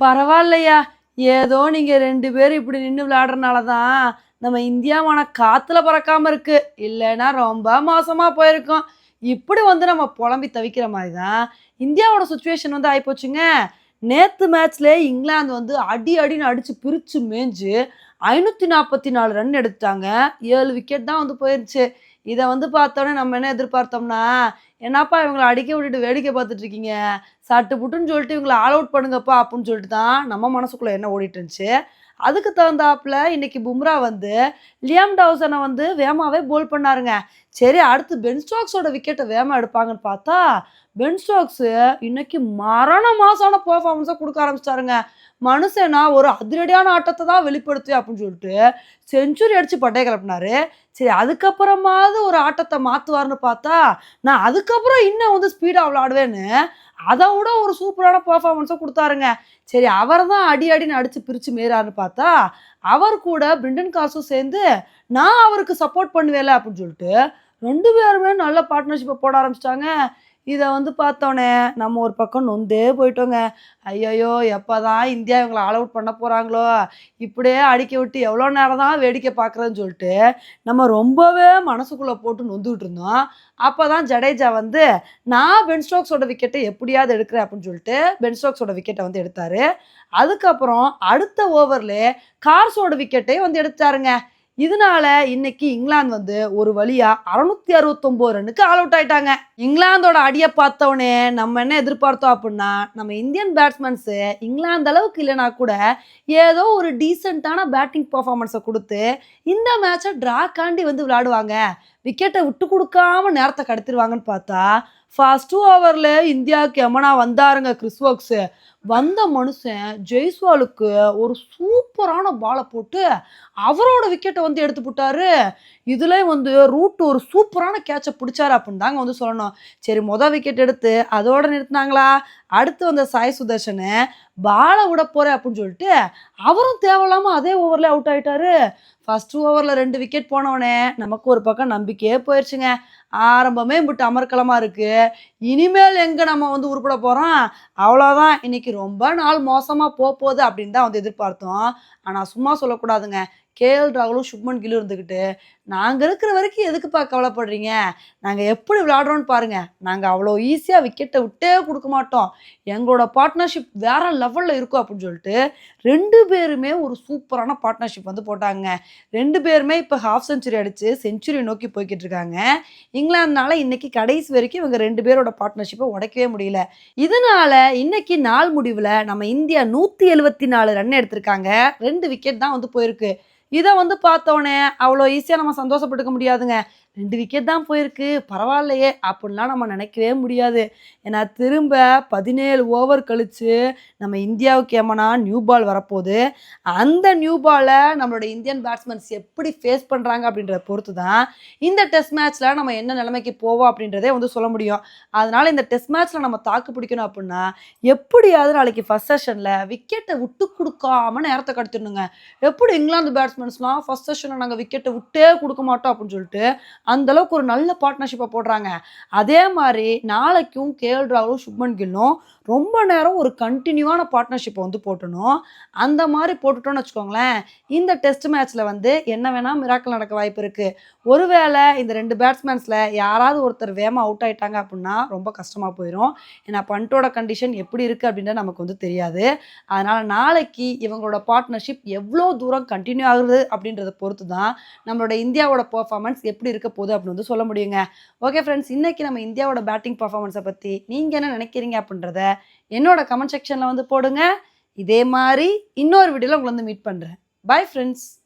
பரவாயில்லையா. ஏதோ நீங்க 2 பேரும் இப்படி நின்னு விளையாடுறனால தான், நம்ம இந்தியாவான காத்துல பறக்காம இருக்கு. இல்லன்னா ரொம்ப மோசமா போயிருக்கும். இப்படி வந்து நம்ம புலம்பி தவிக்கிற மாரி தான், இந்தியாவோட சிச்சுவேஷன் வந்து ஆயிப்போச்சுங்க. நேத்து மேட்ச்லயே இங்கிலாந்து வந்து அடி அடின்னு அடிச்சு பிரிச்சு மேய்ஞ்சு 544 ரன் எடுத்துட்டாங்க. 7 விக்கெட் தான் வந்து போயிருச்சு. இத வந்து பார்த்தோனே நம்ம என்ன எதிர்பார்த்தோம்னா, "என்னப்பா இவங்கள அடிக்க விட்டுட்டு வேடிக்கை பார்த்துட்டு இருக்கீங்க? சட்டு புட்டுன்னு சொல்லிட்டு இவங்கள ஆல் அவுட் பண்ணுங்கப்பா" அப்படின்னு சொல்லிட்டு தான் நம்ம மனசுக்குள்ள என்ன ஓடிட்டு இருந்துச்சு. அதுக்கு தகுந்தாப்புல இன்னைக்கு பும்ரா வந்து லியாம் டவுசன வந்து வேகமாவே போல் பண்ணாருங்க. சரி அடுத்து பென் ஸ்டோக்ஸோட விக்கெட்ட வேகமா எடுப்பாங்கன்னு பார்த்தா, பென் ஸ்டோக்ஸ் இன்னைக்கு மரண மாசான பெர்ஃபார்மன்ஸ குடுக்க ஆரம்பிச்சுட்டாருங்க. மனுஷனா ஒரு அதிரடியான ஆட்டத்த தான் வெளிப்படுத்துவேன் அப்படின்னு சொல்லிட்டு செஞ்சுரி அடிச்சு பட்டைய கிளப்புனாரு. சரி அதுக்கப்புறமாவது ஒரு ஆட்டத்த மாத்துவாருன்னு பார்த்தா, நான் அதுக்கப்புறம் இன்னும் வந்து ஸ்பீடா விளையாடுவேன்னு, அத விட ஒரு சூப்பரான பெர்ஃபார்மன்ஸ குடுத்தாருங்க. சரி அவர தான் அடி அடின்னு அடிச்சு பிரிச்சு மேய்றாருன்னு பார்த்தா, அவர் கூட பிரெண்டன் கார்ஸும் சேர்ந்து, நான் அவருக்கு சப்போர்ட் பண்ணுவேன்ல அப்படின்னு சொல்லிட்டு 2 பேருமே நல்ல பார்ட்னர்ஷிப்ப போட ஆரம்பிச்சுட்டாங்க. இத வந்து பார்த்தோனே, நம்ம ஒரு பக்கம் நொந்தே போயிட்டோங்க. ஐயய்யோ! எப்பதான் இந்தியா இவங்கள ஆல் அவுட் பண்ண போறாங்களோ! இப்படியே அடிக்க விட்டு எவ்வளோ நேரம் தான் வேடிக்கை பார்க்குறதுன்னு சொல்லிட்டு, நம்ம ரொம்பவே மனசுக்குள்ள போட்டு நொந்துகிட்டு இருந்தோம். அப்பதான் ஜடேஜா வந்து, நான் பென் ஸ்டோக்ஸோட விக்கெட்ட எப்படியாவது எடுக்கிறேன் அப்படின்னு சொல்லிட்டு, பென் ஸ்டோக்ஸோட விக்கெட்ட வந்து எடுத்தாரு. அதுக்கப்புறம் அடுத்த ஓவர்லயே கார்ஸோட விக்கெட்டையும் வந்து எடுத்தாருங்க. இதனால இன்னைக்கு இங்கிலாந்து வந்து ஒரு வழியா 669 ரன்னுக்கு ஆல் அவுட் ஆயிட்டாங்க. இங்கிலாந்தோட அடிய பார்த்தோனே நம்ம என்ன எதிர்பார்த்தோம் அப்புட்னா, நம்ம இந்தியன் பேட்ஸ்மேன்ஸ் இங்கிலாந்து அளவுக்கு இல்லனா கூட, ஏதோ ஒரு டீசென்ட்டான பேட்டிங் பெர்ஃபார்மன்ஸ குடுத்து, இந்த மேட்ச டிராக்காண்டி வந்து விளையாடுவாங்க. விக்கெட்ட விட்டு குடுக்காம நேரத்த கடத்திருவாங்கன்னு பார்த்தா, ஃபர்ஸ்ட் ஓவர்ல இந்தியாவுக்கு எமனா வந்தாருங்க கிறிஸ் வோக்ஸ். வந்த மனுஷன் ஜெய்ஸ்வாலுக்கு ஒரு சூப்பரான பால போட்டு, அவரோட விக்கெட்ட வந்து எடுத்து புட்டாரு. இதுலயும் வந்து ரூட் ஒரு சூப்பரான கேட்ச பிடிச்சாரு அப்படின்னு தாங்க வந்து சொல்லணும். சரி விக்கெட் எடுத்து அதோட நிறுத்துனாங்களா? அடுத்து வந்த சாய் சுதர்ஷனு பால விட போறேன் அப்படின்னு சொல்லிட்டு, அவரும் தேவையில்லாம அதே ஓவர்ல அவுட் ஆயிட்டாரு. ஃபர்ஸ்ட் ஓவர்ல 2 விக்கெட் போனவுனே, நமக்கு ஒரு பக்கம் நம்பிக்கையே போயிருச்சுங்க. ஆரம்பமே இம்புட்டு அமர்க்களமா இருக்கு. இனிமேல் எங்க நம்ம வந்து உருப்பட போறோம்? அவ்வளோதான் இன்னைக்கு ரொம்ப நாள் மோசமா போப்போது அப்படின்னு தான் வந்து எதிர்பார்த்தோம். ஆனா சும்மா சொல்லக்கூடாதுங்க. கேஎல் ராகுலும், சுப்மன் கில்லும் இருந்துகிட்டு, நாங்க இருக்கிற வரைக்கும் எதுக்குப்பா கவலைப்படுறீங்க? நாங்க எப்படி விளையாடுறோம்னு பாருங்க. நாங்க அவ்வளோ ஈஸியா விக்கெட்ட விட்டே குடுக்க மாட்டோம். எங்களோட பார்ட்னர்ஷிப் வேற லெவல்ல இருக்கும் அப்படின்னு சொல்லிட்டு 2 பேருமே ஒரு சூப்பரான பார்ட்னர்ஷிப் வந்து போட்டாங்கங்க. 2 பேருமே இப்ப ஹாஃப் செஞ்சுரி அடிச்சு செஞ்சுரிய நோக்கி போய்க்கிட்டு இருக்காங்க. இங்கிலாந்துனால இன்னைக்கு கடைசி வரைக்கும் இவங்க 2 பேரோட பார்ட்னர்ஷிப்ப உடைக்கவே முடியல. இதனால இன்னைக்கு நாள் முடிவுல நம்ம இந்தியா 174 ரன் எடுத்திருக்காங்க. 2 விக்கெட் தான் வந்து போயிருக்கு. இத வந்து பார்த்தோனே, அவ்வளோ ஈஸியா நம்ம சந்தோஷப்பட்டுக்க முடியாதுங்க. 2 விக்கெட் தான் போயிருக்கு, பரவாயில்லையே! அப்புட்லாம் நம்ம நினைக்கவே முடியாது. ஏன்னா, திரும்ப 17 ஓவர் கழிச்சு, நம்ம இந்தியாவுக்கு எமனா நியூ பால் வரப்போது. அந்த நியூ பால நம்மளோட இந்தியன் பேட்ஸ்மேன்ஸ் எப்படி ஃபேஸ் பண்றாங்க அப்படின்றத பொறுத்து தான், இந்த டெஸ்ட் மேட்ச்ல நம்ம என்ன நிலைமைக்கு போவோம் அப்படின்றதே வந்து சொல்ல முடியும். அதனால இந்த டெஸ்ட் மேட்ச்ல நம்ம தாக்கு பிடிக்கணும் அப்புட்னா, எப்படியாவது நாளைக்கு ஃபர்ஸ்ட் செஷன்ல விக்கெட்ட விட்டு குடுக்காம நேரத்த கடத்திடணுங்க. எப்படி இங்கிலாந்து பேட்ஸ்மேன்ஸ்லாம் ஃபர்ஸ்ட் செஷன்ல நாங்க விக்கெட்ட விட்டே குடுக்க மாட்டோம் அப்படின்னு சொல்லிட்டு, அந்த அளவுக்கு ஒரு நல்ல பார்ட்னர்ஷிப்ப போடுறாங்க. அதே மாரி நாளைக்கும் கேஎல் ராகுலும், சுப்மன் கில்லும் ரொம்ப நேரம் ஒரு கன்டினியூவான பார்ட்னர்ஷிப்ப வந்து போட்டணும். அந்த மாரி போட்டுட்டோம்னு வச்சுக்கோங்களேன், இந்த டெஸ்ட் மேட்ச்ல வந்து என்ன வேணா மிராக்கிள் நடக்க வாய்ப்பு இருக்கு. ஒருவேள இந்த 2 பேட்ஸ்மேன்ஸ்ல யாராவது ஒருத்தர் வேகமா அவுட் ஆயிட்டாங்க அப்புட்னா ரொம்ப கஷ்டமா போயிரும். ஏன்னா பண்ட்டோட கண்டிஷன் எப்படி இருக்கு அப்படின்றது நமக்கு வந்து தெரியாது. அதனால நாளைக்கு இவங்களோட பார்ட்னர்ஷிப் எவ்வளோ தூரம் கன்டின்யூ ஆகுது அப்படின்றத பொறுத்து தான் நம்மளோட இந்தியாவோட பெர்ஃபார்மன்ஸ் எப்படி இருக்க போகுது அப்படின்னு வந்து சொல்ல முடியுங்க. ஓகே ஃப்ரெண்ட்ஸ், இன்னைக்கு நம்ம இந்தியாவோட பேட்டிங் பெர்ஃபார்மன்ஸ பத்தி நீங்க என்ன நினைக்கிறீங்க அப்படின்றத என்னோட கமெண்ட் செக்ஷன்ல வந்து போடுங்க. இதே மாரி இன்னொரு வீடியோல உங்கள வந்து மீட் பண்றேன். Bye friends.